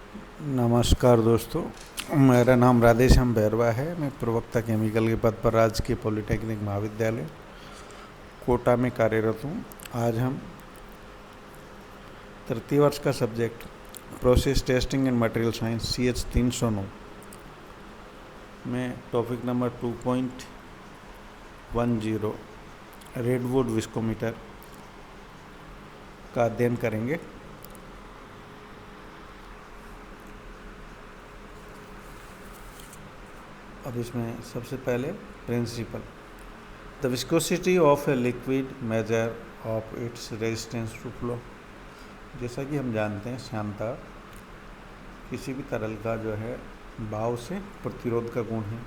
नमस्कार दोस्तों, मेरा नाम राधेश्याम बैरवा है। मैं प्रवक्ता केमिकल के पद पर राजकीय पॉलिटेक्निक महाविद्यालय कोटा में कार्यरत हूँ। आज हम तृतीय वर्ष का subject process testing and material science CH 309 में टॉपिक नंबर 2.10 रेडवुड विस्कोमीटर का अध्ययन करेंगे। अब इसमें सबसे पहले principle, the viscosity of a liquid measure of its resistance to flow. जैसा कि हम जानते हैं, श्यानता किसी भी तरल का जो है बहाव से प्रतिरोध का गुण है।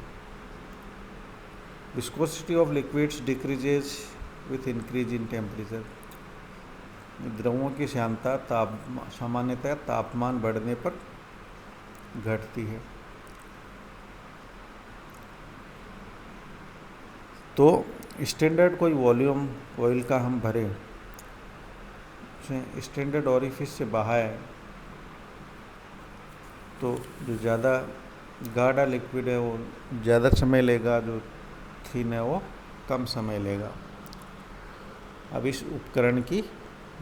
Viscosity of liquids decreases with increase in temperature. द्रवों की श्यानता सामान्यतः तापमान बढ़ने पर घटती है। तो स्टैंडर्ड कोई वॉल्यूम ऑयल का हम भरें, उसे स्टैंडर्ड ओरिफिस से बहाए तो जो ज़्यादा गाढ़ा लिक्विड है वो ज़्यादा समय लेगा, जो थिन है वो कम समय लेगा। अब इस उपकरण की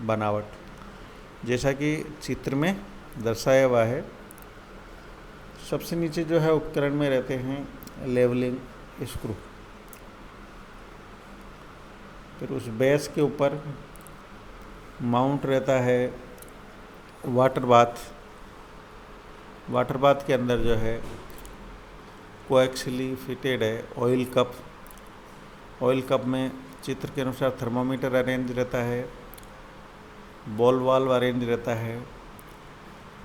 बनावट जैसा कि चित्र में दर्शाया हुआ है, सबसे नीचे जो है उपकरण में रहते हैं लेवलिंग स्क्रू। फिर उस बेस के ऊपर माउंट रहता है वाटर बाथ। वाटर बाथ के अंदर जो है कोएक्सियली फिटेड है ऑयल कप। ऑयल कप में चित्र के अनुसार थर्मोमीटर अरेंज रहता है, बॉल वाल्व अरेंज रहता है।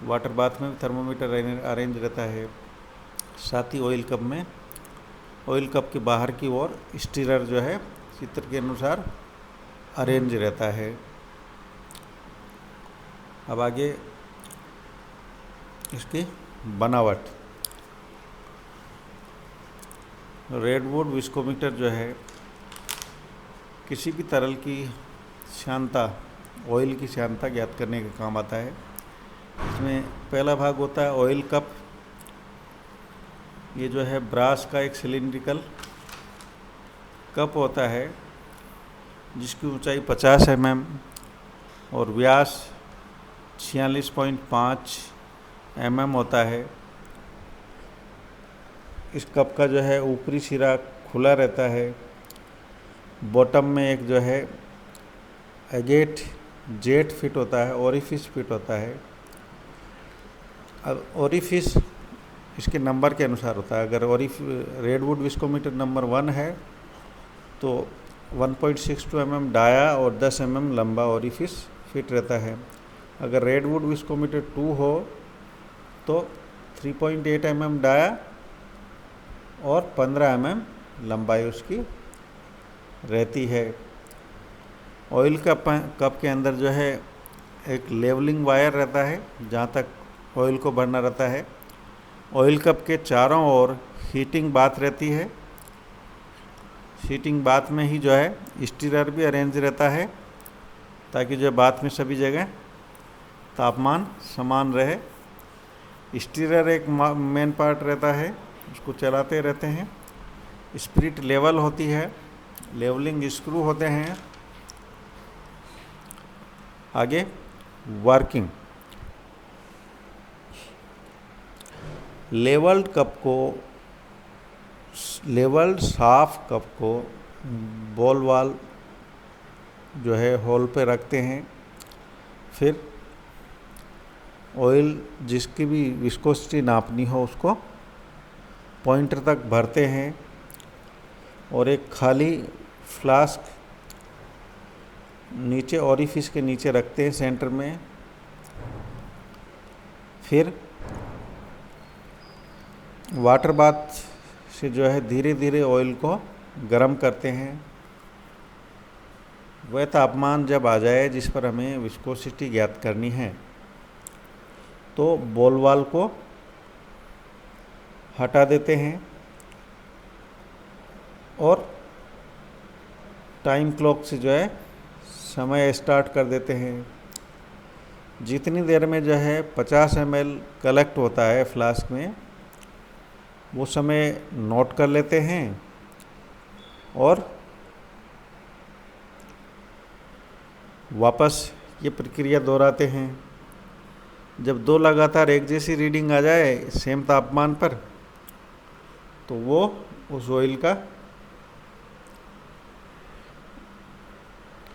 वाटर बाथ में थर्मोमीटर अरेंज रहता है। साथ ही ऑयल कप के बाहर की ओर स्टीरर जो है चित्र के अनुसार अरेंज रहता है। अब आगे इसकी बनावट। रेडवुड विस्कोमीटर जो है किसी भी तरल की श्यानता, ऑयल की श्यानता ज्ञात करने का काम आता है। इसमें पहला भाग होता है ऑयल कप। ये जो है ब्रास का एक सिलिंड्रिकल कप होता है जिसकी ऊंचाई 50 mm और व्यास 46.5 mm होता है। इस कप का जो है ऊपरी सिरा खुला रहता है। बॉटम में एक जो है एगेट जेट फिट होता है, ओरिफिस फिट होता है। अब ओरिफिस इसके नंबर के अनुसार होता है। अगर रेडवुड विस्कोमीटर नंबर 1 है तो 1.62 mm डाया और 10 mm लंबा ओरिफिस फिट रहता है। अगर रेडवुड विस्कोमीटर 2 हो तो 3.8 mm डाया और 15 mm लंबाई उसकी रहती है। ऑयल कप के अंदर जो है एक लेवलिंग वायर रहता है जहाँ तक ऑयल को भरना रहता है। ऑयल कप के चारों ओर हीटिंग बाथ रहती है। हीटिंग बाथ में ही जो है स्टीरर भी अरेंज रहता है ताकि जो बाथ में सभी जगह तापमान समान रहे। स्टीरर एक मेन पार्ट रहता है, उसको चलाते रहते हैं। स्पिरिट लेवल होती है, लेवलिंग स्क्रू होते हैं। आगे वर्किंग। लेवल्ड साफ कप को बॉल वाल्व जो है होल पे रखते हैं। फिर ऑयल जिसकी भी विस्कोसिटी नापनी हो उसको पॉइंटर तक भरते हैं और एक खाली फ्लास्क नीचे ओरिफिस के नीचे रखते हैं सेंटर में। फिर वाटर बाथ से जो है धीरे धीरे ऑयल को गर्म करते हैं। वह तापमान जब आ जाए जिस पर हमें विस्कोसिटी ज्ञात करनी है तो बॉल वाल्व को हटा देते हैं और टाइम क्लॉक से जो है समय स्टार्ट कर देते हैं। जितनी देर में जो है 50 ml कलेक्ट होता है फ्लास्क में, वो समय नोट कर लेते हैं और वापस ये प्रक्रिया दोहराते हैं। जब दो लगातार एक जैसी रीडिंग आ जाए सेम तापमान पर, तो वो उस ऑयल का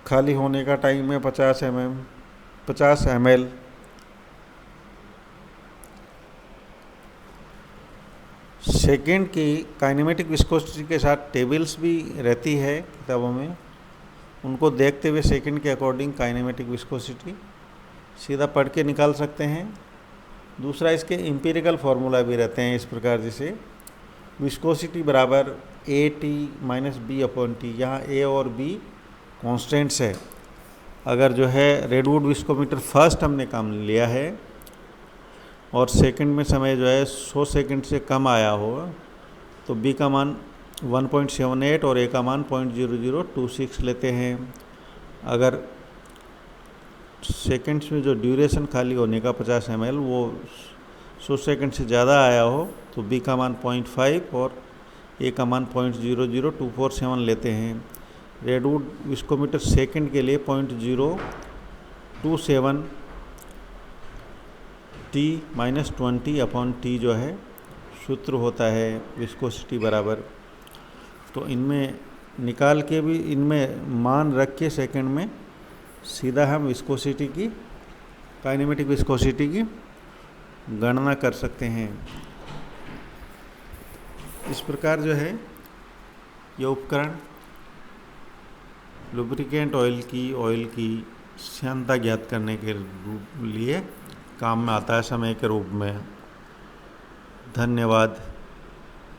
खाली होने का टाइम है 50 ml। सेकेंड की काइनेमेटिक विस्कोसिटी के साथ टेबल्स भी रहती है किताबों में, उनको देखते हुए सेकेंड के अकॉर्डिंग काइनेमेटिक विस्कोसिटी सीधा पढ़ के निकाल सकते हैं। दूसरा, इसके एम्पिरिकल फार्मूला भी रहते हैं इस प्रकार, जैसे विस्कोसिटी बराबर AT माइनस B/T। यहाँ A और B कॉन्स्टेंट्स है। अगर जो है रेडवुड विस्कोमीटर फर्स्ट हमने काम लिया है और सेकंड में समय जो है 100 सेकंड से कम आया हो, तो B का मान 1.78 और A का मान 0.0026 लेते हैं। अगर सेकंड्स में जो ड्यूरेशन खाली होने का 50 ml वो 100 सेकंड से ज़्यादा आया हो, तो B का मान 0.5 और A का मान 0.00247 लेते हैं। रेडवुड विस्कोमीटर सेकंड के लिए 0.027 T-20/T जो है सूत्र होता है विस्कोसिटी बराबर। तो इनमें निकाल के भी, इनमें मान रख के सेकंड में सीधा हम विस्कोसिटी की, काइनेमेटिक विस्कोसिटी की गणना कर सकते हैं। इस प्रकार जो है ये उपकरण लुब्रिकेंट ऑयल की श्यानता ज्ञात करने के लिए काम में आता है समय के रूप में। धन्यवाद।